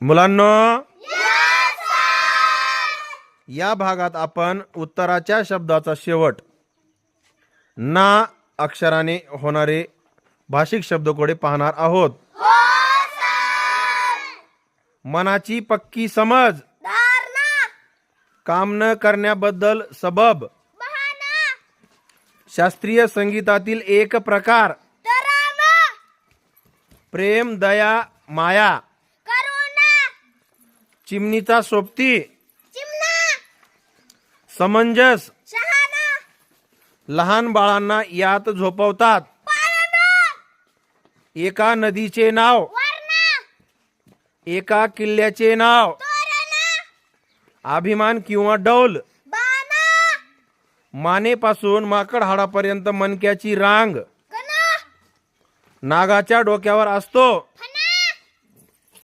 मुलांनो, या भागात आपण उत्तराच्या शब्दाचा शेवट ना अक्षराने होणारे भाषिक शब्दकोडे पाहणार आहोत. मनाची पक्की समज, काम न करण्याबद्दल सबब, शास्त्रीय संगीतातील एक प्रकार, प्रेम, दया, माया, चिमणीचा सोबती, समंजस, लहान बाळांना यात झोपवतात, एका नदीचे नाव, एका किल्ल्याचे नाव, अभिमान किंवा डौल, मानेपासून माकड हाडापर्यंत मणक्याची रांग, नागाच्या डोक्यावर असतो,